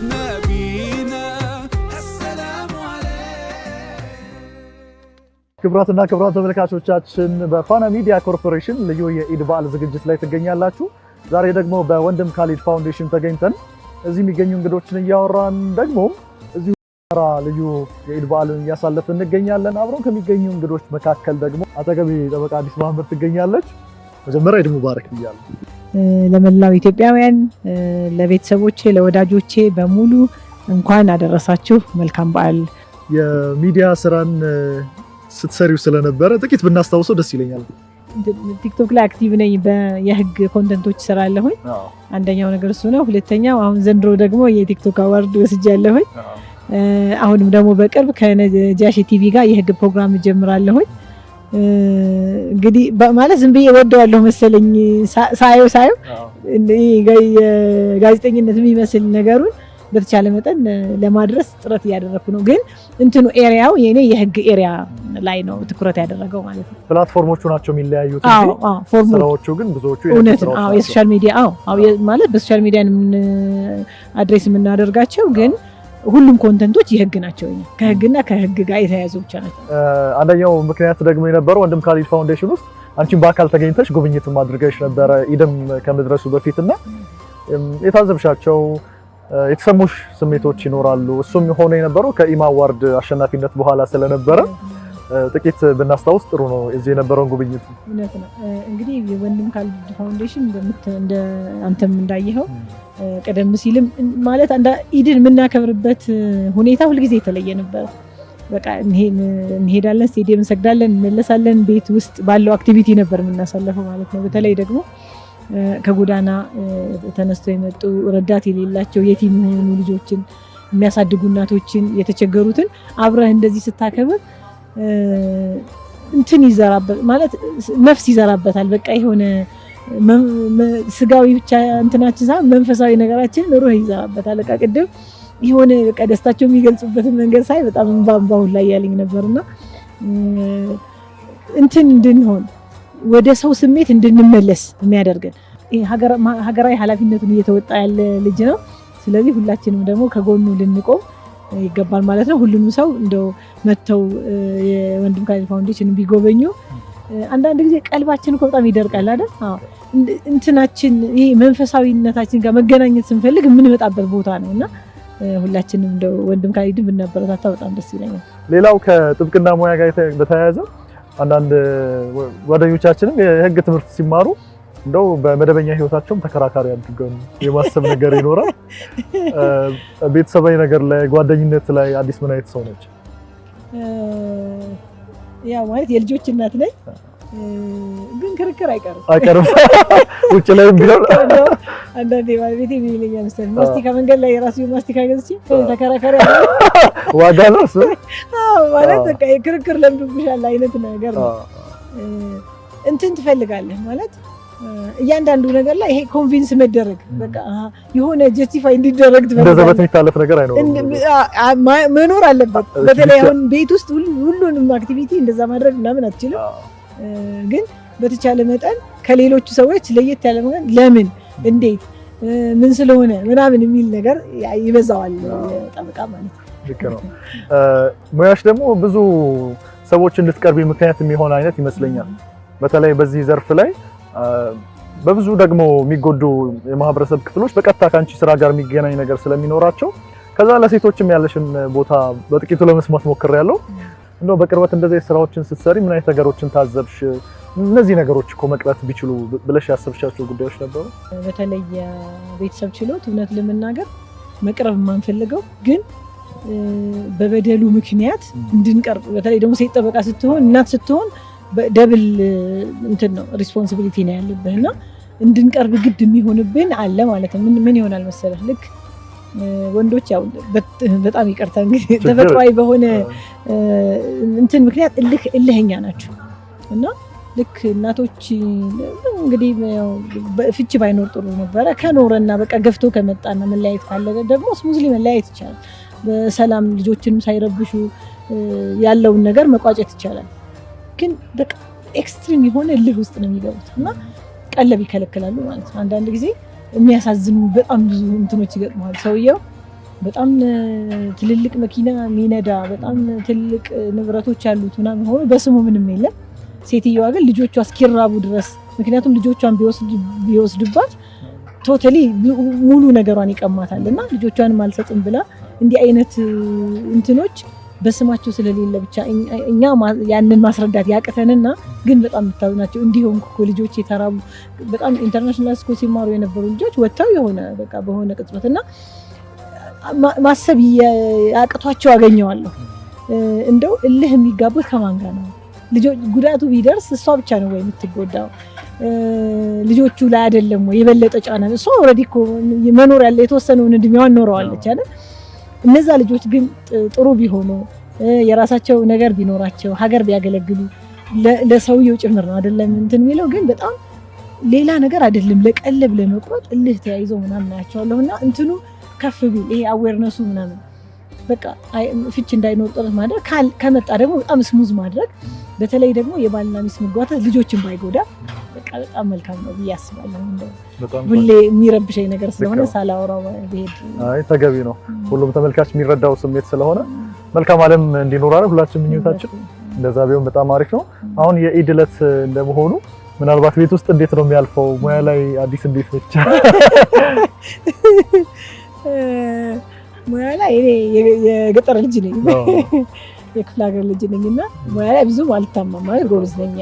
نبينا السلام عليك ክብራትና ክብራት ተመልካቾቻችን በፋና ሚዲያ ኮርፖሬሽን ልዩ የኢድ በዓል ዝግጅት ላይ ትገኛላችሁ። ዛሬ ደግሞ በወንድም ካሊድ ፋውንዴሽን ተገኝተን እዚህ የሚገኙ እንግዶችን እያወራን ደግሞ እዚህ ልዩ የኢድ በዓልን እያሳለፍን እንገኛለን። አብረው ከሚገኙ እንግዶች መካከል ደግሞ አጠገቤ ጠበቃ አዲስ መሐመድ ትገኛለች። መጀመሪያ ኢድ ሙባረክ ብያለሁ። ለመላው ኢትዮጵያውያን፣ ለቤተሰቦቼ፣ ለወዳጆቼ በሙሉ እንኳን አደረሳችሁ። መልካም በዓል። የሚዲያ ስራን ስትሰሪው ስለነበረ ጥቂት ብናስታውሰው ደስ ይለኛል። ቲክቶክ ላይ አክቲቭ ነኝ። የህግ ኮንተንቶች እሰራለሁኝ። አንደኛው ነገር እሱ ነው። ሁለተኛው አሁን ዘንድሮ ደግሞ የቲክቶክ አዋርድ ወስጃለሁኝ። አሁንም ደግሞ በቅርብ ከነጃሺ ቲቪ ጋር የህግ ፕሮግራም ጀምራለሁኝ። እንግዲህ ማለት ዝም ብዬ ወደዋለሁ መሰለኝ ሳየው ጋዜጠኝነት የሚመስል ነገሩን በተቻለ መጠን ለማድረስ ጥረት እያደረኩ ነው። ግን እንትኑ ኤሪያው የኔ የህግ ኤሪያ ላይ ነው ትኩረት ያደረገው ማለት ነው። ፕላትፎርሞቹ ናቸው የሚለያዩት እንጂ ስራዎቹ ግን ብዙዎቹ የሶሻል ሚዲያ ማለት በሶሻል ሚዲያ አድሬስ የምናደርጋቸው ግን ሁሉም ኮንተንቶች የህግ ናቸው። ከህግና ከህግ ጋር የተያያዙ ብቻ ናቸው። አንደኛው ምክንያት ደግሞ የነበረው ወንድም ካሊድ ፋውንዴሽን ውስጥ አንቺም በአካል ተገኝተሽ ጉብኝትም አድርገሽ ነበረ ኢድም ከመድረሱ በፊትና የታዘብሻቸው የተሰሙሽ ስሜቶች ይኖራሉ። እሱም ሆነ የነበረው ከኢማ አዋርድ አሸናፊነት በኋላ ስለነበረ ጥቂት ብናስታውስ ጥሩ ነው። እዚህ የነበረውን ጉብኝት እውነት ነው። እንግዲህ የወንድም ካሊድ ፋውንዴሽን እንደ አንተም እንዳየኸው ቀደም ሲልም ማለት ኢድን የምናከብርበት ሁኔታ ሁልጊዜ የተለየ ነበር። በቃ እንሄዳለን፣ ስቴዲየም እንሰግዳለን፣ እንመለሳለን። ቤት ውስጥ ባለው አክቲቪቲ ነበር የምናሳልፈው ማለት ነው። በተለይ ደግሞ ከጎዳና ተነስተው የመጡ ረዳት የሌላቸው የቲም የሆኑ ልጆችን የሚያሳድጉ እናቶችን የተቸገሩትን አብረህ እንደዚህ ስታከብር እንትን ይዘራበት ማለት ነፍስ ይዘራበታል። በቃ የሆነ ስጋዊ ብቻ እንትናችን ሳይሆን መንፈሳዊ ነገራችን ሩህ ይዘራበታል። በቃ ቅድም የሆነ በቃ ደስታቸው የሚገልጹበትን መንገድ ሳይ በጣም እንባባው ላይ ያለኝ ነበርና እንትን እንድንሆን ወደ ሰው ስሜት እንድንመለስ የሚያደርገን ሀገራዊ ኃላፊነቱን እየተወጣ ያለ ልጅ ነው። ስለዚህ ሁላችንም ደግሞ ከጎኑ ልንቆም ይገባል ማለት ነው። ሁሉም ሰው እንደው መተው የወንድም ካሊድ ፋውንዴሽን ቢጎበኙ አንዳንድ ጊዜ ቀልባችን እኮ በጣም ይደርቃል አይደል? እንትናችን ይሄ መንፈሳዊነታችን ጋር መገናኘት ስንፈልግ የምንመጣበት ቦታ ነውና ሁላችንም እንደው ወንድም ካሊድን ብናበረታታ በጣም ደስ ይለኛል። ሌላው ከጥብቅና ሙያ ጋር በተያያዘ አንዳንድ ጓደኞቻችንም የህግ ትምህርት ሲማሩ እንደው በመደበኛ ህይወታቸውም ተከራካሪ አድርገው የማሰብ ነገር ይኖራል። ቤተሰባዊ ነገር ላይ ጓደኝነት ላይ አዲስ ምን አይነት ሰው ነች? ያው ማለት የልጆች እናት ነኝ፣ ግን ክርክር አይቀርም ውጭ ላይ ቢሆን አንዳንዴ ባለቤቴ ምን ይለኛል መሰለኝ ማስቲካ መንገድ ላይ የራሱ ማስቲካ ገዝቼ ተከራካሪ ዋጋ ነው እሱ ማለት በቃ የክርክር ለምዱብሻል አይነት ነገር ነው። እንትን ትፈልጋለህ ማለት እያንዳንዱ ነገር ላይ ይሄ ኮንቪንስ መደረግ በቃ የሆነ ጀስቲፋይ እንዲደረግ ትፈልጋለህ። እንደዛ በተሚታለፍ ነገር አይኖርም መኖር አለበት። በተለይ አሁን ቤት ውስጥ ሁሉንም አክቲቪቲ እንደዛ ማድረግ ምናምን አትችልም። ግን በተቻለ መጠን ከሌሎቹ ሰዎች ለየት ያለ ነገር ለምን እንዴት ምን ስለሆነ ምናምን የሚል ነገር ይበዛዋል ጠበቃ ማለት ነው። ልክ ነው። ሙያሽ ደግሞ ብዙ ሰዎች እንድትቀርቢ ምክንያት የሚሆን አይነት ይመስለኛል። በተለይ በዚህ ዘርፍ ላይ በብዙ ደግሞ የሚጎዱ የማህበረሰብ ክፍሎች በቀጥታ ካንቺ ስራ ጋር የሚገናኝ ነገር ስለሚኖራቸው ከዛ ለሴቶችም ያለሽን ቦታ በጥቂቱ ለመስማት ሞክሬያለሁ። እንደው በቅርበት እንደዚህ ስራዎችን ስትሰሪ ምን አይነት ነገሮችን ታዘብሽ? እነዚህ ነገሮች እኮ መቅረት ቢችሉ ብለሽ ያሰብሻቸው ጉዳዮች ነበሩ? በተለይ የቤተሰብ ችሎት እውነት ለመናገር መቅረብ የማንፈልገው ግን በበደሉ ምክንያት እንድንቀርብ በተለይ ደግሞ ሴት ጠበቃ ስትሆን እናት ስትሆን ደብል እንትን ነው ሪስፖንሲቢሊቲ ነው ያለብህና እንድንቀርብ ግድ የሚሆንብን አለ ማለት ነው። ምን ይሆናል መሰለህ ልክ ወንዶች ያው በጣም ይቀርታ እንግዲህ ተፈጥሯዊ በሆነ እንትን ምክንያት እልህኛ ናቸው እና ልክ እናቶች እንግዲህ ፍቺ ባይኖር ጥሩ ነበረ። ከኖረና በቃ ገፍቶ ከመጣና መለያየት ካለገ ደግሞ ስሙዝሊ መለያየት ይቻላል። በሰላም ልጆችንም ሳይረብሹ ያለውን ነገር መቋጨት ይቻላል። ግን በቃ ኤክስትሪም የሆነ እልህ ውስጥ ነው የሚገቡት እና ቀለብ ይከለክላሉ ማለት ነው። አንዳንድ ጊዜ የሚያሳዝኑ በጣም ብዙ እንትኖች ይገጥማሉ። ሰውየው በጣም ትልልቅ መኪና የሚነዳ በጣም ትልልቅ ንብረቶች ያሉት ምናምን ሆኖ በስሙ ምንም የለም። ሴትየዋ ግን ልጆቿ እስኪራቡ ድረስ ምክንያቱም ልጆቿን ቢወስድባት ቶታሊ ሙሉ ነገሯን ይቀማታል እና ልጆቿንም አልሰጥም ብላ እንዲህ አይነት እንትኖች በስማቸው ስለሌለ ብቻ እኛ ያንን ማስረዳት ያቅተንና ግን በጣም የምታዩ ናቸው። እንዲሁም እኮ ልጆች የተራቡ በጣም ኢንተርናሽናል ስኩል ሲማሩ የነበሩ ልጆች ወጥተው የሆነ በቃ በሆነ ቅጽበትና ማሰብ ያቅቷቸው አገኘዋለሁ። እንደው እልህ የሚጋቡት ከማን ጋር ነው? ልጆች ጉዳቱ ቢደርስ እሷ ብቻ ነው ወይ የምትጎዳው? ልጆቹ ላይ አይደለም ወይ የበለጠ ጫና? እሷ ኦልሬዲ እኮ መኖር ያለ የተወሰነውን እድሜዋን ኖረዋለች አይደል? እነዛ ልጆች ግን ጥሩ ቢሆኑ የራሳቸው ነገር ቢኖራቸው ሀገር ቢያገለግሉ ለሰውየው ጭምር ነው አይደለም እንትን የሚለው ግን በጣም ሌላ ነገር አይደለም። ለቀለብ ለመቁረጥ እልህ ተያይዘው ምናምን አያቸዋለሁና እንትኑ ከፍ ቢል ይሄ አዌርነሱ ምናምን በቃ ፍች እንዳይኖር ጥረት ማድረግ ከመጣ ደግሞ በጣም ስሙዝ ማድረግ በተለይ ደግሞ የባልና ሚስት መጓተት ልጆችን ባይጎዳ በቃ በጣም መልካም ነው ብዬ አስባለሁ። ሁሌ የሚረብሸኝ ነገር ስለሆነ ሳላወራው ብሄድ አይ ተገቢ ነው። ሁሉም ተመልካች የሚረዳው ስሜት ስለሆነ መልካም ዓለም እንዲኖር አይደል ሁላችንም ምኞታችን። እንደዛ ቢሆን በጣም አሪፍ ነው። አሁን የኢድ ዕለት እንደመሆኑ ምናልባት ቤት ውስጥ እንዴት ነው የሚያልፈው? ሙያ ላይ አዲስ እንዴት ነች? ሙያ ላይ እኔ የገጠር ልጅ ነኝ የክፍለ ሀገር ልጅ ነኝና ሙያ ላይ ብዙም አልታማም ማለት ጎበዝ ነኝ።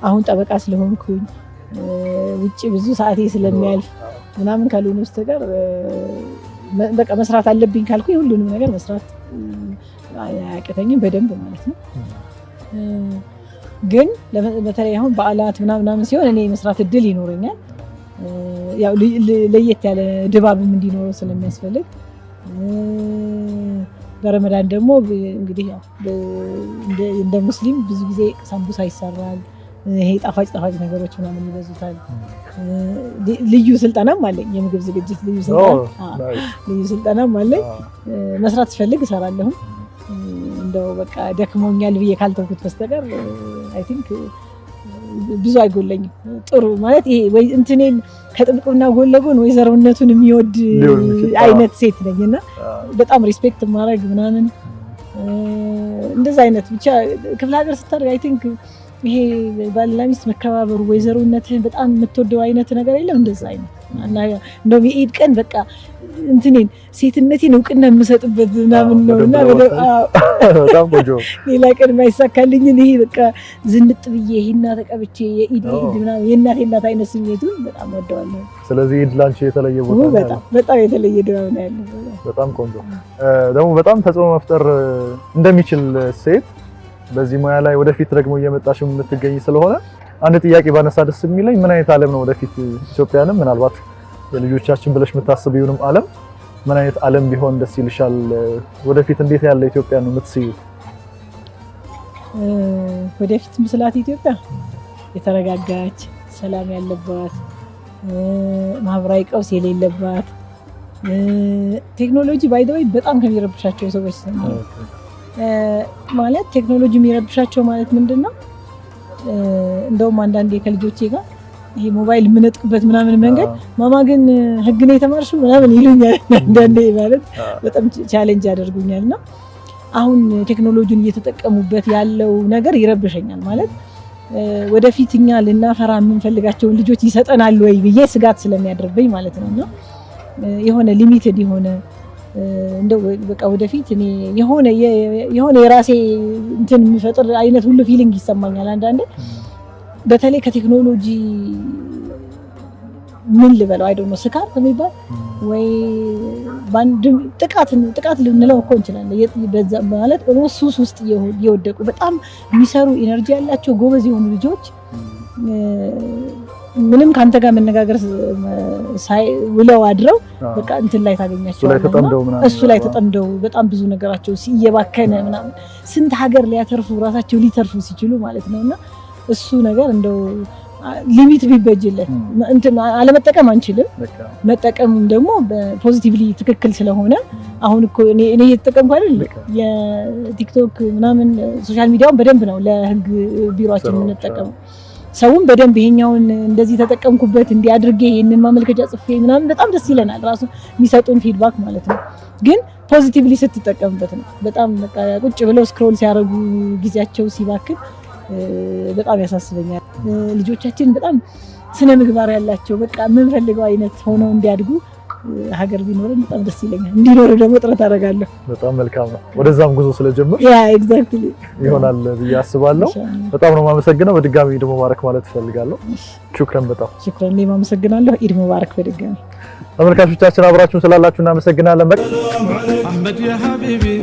አሁን ጠበቃ ስለሆንኩኝ ውጪ ብዙ ሰዓቴ ስለሚያልፍ ምናምን ካልሆነ በስተቀር በቃ መስራት አለብኝ ካልኩኝ ሁሉንም ነገር መስራት አያቅተኝም በደንብ ማለት ነው። ግን በተለይ አሁን በዓላት ምናምን ሲሆን እኔ መስራት እድል ይኖረኛል። ያው ለየት ያለ ድባብም እንዲኖረው ስለሚያስፈልግ በረመዳን ደግሞ እንግዲህ ያው እንደ ሙስሊም ብዙ ጊዜ ሳምቡሳ ይሰራል። ይሄ ጣፋጭ ነገሮች ምናምን ይበዙታል። ልዩ ስልጠናም አለኝ የምግብ ዝግጅት ልዩ ስልጠናም አለኝ። መስራት ስፈልግ እሰራለሁ። እንደው በቃ ደክሞኛል ብዬ ካልተውኩት በስተቀር አይ ቲንክ ብዙ አይጎለኝም። ጥሩ ማለት ይሄ ወይ እንትኔን ከጥብቅና ጎን ለጎን ወይዘሮነቱን የሚወድ አይነት ሴት ነኝና በጣም ሪስፔክት ማድረግ ምናምን እንደዛ አይነት ብቻ ክፍለ ሀገር ስታደርግ አይ ቲንክ ይሄ ባልና ሚስት መከባበሩ ወይዘሮነትህን በጣም የምትወደው አይነት ነገር የለም። እንደዛ አይነት እና እንደውም የኢድ ቀን በቃ እንትኔን ሴትነቴን እውቅና የምሰጥበት ምናምን ነውና በጣም ቆንጆ ሌላ ቀን የማይሳካልኝን ይሄ በቃ ዝንጥ ብዬ ይሄና ተቀብቼ የኢድ ምናምን የእናት አይነት ስሜቱን በጣም ወደዋለሁ። ስለዚህ ኢድ ላንቺ የተለየ ቦታ ነው። በጣም የተለየ ድባብ ነው ያለው። በጣም ቆንጆ ደግሞ በጣም ተጽዕኖ መፍጠር እንደሚችል ሴት በዚህ ሙያ ላይ ወደፊት ደግሞ እየመጣሽ የምትገኝ ስለሆነ አንድ ጥያቄ ባነሳ ደስ የሚለኝ ምን አይነት ዓለም ነው ወደፊት ኢትዮጵያንም ምናልባት የልጆቻችን ብለሽ የምታስቢውንም ዓለም ምን አይነት ዓለም ቢሆን ደስ ይልሻል? ወደፊት እንዴት ያለ ኢትዮጵያ ነው የምትስዩ? ወደፊት ምስላት ኢትዮጵያ የተረጋጋች ሰላም ያለባት ማህበራዊ ቀውስ የሌለባት ቴክኖሎጂ ባይ ዘ ወይ በጣም ከሚረብሻቸው ሰዎች ነው ማለት ቴክኖሎጂ የሚረብሻቸው ማለት ምንድነው? እንደውም አንዳንዴ ከልጆቼ ጋር ይሄ ሞባይል የምነጥቅበት ምናምን መንገድ ማማ ግን ህግ ነው የተማርሽው ምናምን ይሉኛል። አንዳንዴ ማለት በጣም ቻሌንጅ ያደርጉኛልና አሁን ቴክኖሎጂን እየተጠቀሙበት ያለው ነገር ይረብሸኛል። ማለት ወደፊት እኛ ልናፈራ የምንፈልጋቸውን ልጆች ይሰጠናል ወይ ብዬ ስጋት ስለሚያድርብኝ ማለት ነውና የሆነ ሊሚትድ የሆነ እንደው በቃ ወደፊት እኔ የሆነ የራሴ እንትን የሚፈጥር አይነት ሁሉ ፊሊንግ ይሰማኛል አንዳንዴ። በተለይ ከቴክኖሎጂ ምን ልበለው አይ ዶንት ኖ ስካር የሚባል ወይ ባንድ ጥቃት ልንለው እኮ እንችላለን። በዛ ማለት ሱስ ውስጥ እየወደቁ በጣም የሚሰሩ ኢነርጂ ያላቸው ጎበዝ የሆኑ ልጆች ምንም ካንተ ጋር መነጋገር ውለው አድረው በቃ እንትን ላይ ታገኛቸዋለህ። እሱ ላይ ተጠምደው በጣም ብዙ ነገራቸው እየባከነ ምናምን ስንት ሀገር ሊያተርፉ ራሳቸው ሊተርፉ ሲችሉ ማለት ነውና እሱ ነገር እንደው ሊሚት ቢበጅለት እንትን አለመጠቀም አንችልም። መጠቀሙም ደግሞ በፖዚቲቭሊ ትክክል ስለሆነ አሁን እኮ እኔ እየተጠቀምኩ አይደል የቲክቶክ ምናምን ሶሻል ሚዲያውን በደንብ ነው ለህግ ቢሮአችን የምንጠቀመው። ሰውን በደንብ ይሄኛውን እንደዚህ ተጠቀምኩበት እንዲያድርጌ ይሄንን ማመልከቻ ጽፌ ምናምን በጣም ደስ ይለናል ራሱ የሚሰጡን ፊድባክ ማለት ነው። ግን ፖዚቲቭሊ ስትጠቀምበት ነው። በጣም በቃ ቁጭ ብለው ስክሮል ሲያደርጉ ጊዜያቸው ሲባክን በጣም ያሳስበኛል። ልጆቻችን በጣም ስነ ምግባር ያላቸው በቃ የምንፈልገው አይነት ሆነው እንዲያድጉ ሀገር ቢኖር በጣም ደስ ይለኛል። እንዲኖር ደግሞ ጥረት አደርጋለሁ። በጣም መልካም ነው። ወደዛም ጉዞ ስለጀመር ኤግዛክትሊ ይሆናል ብዬ አስባለሁ። በጣም ነው የማመሰግነው። በድጋሚ ኢድ ሙባረክ ማለት እፈልጋለሁ። ሹክራን በጣም ሹክራን። እኔም አመሰግናለሁ። ኢድ ሙባረክ በድጋሚ። ተመልካቾቻችን አብራችሁን ስላላችሁ እናመሰግናለን። أحمد يا حبيبي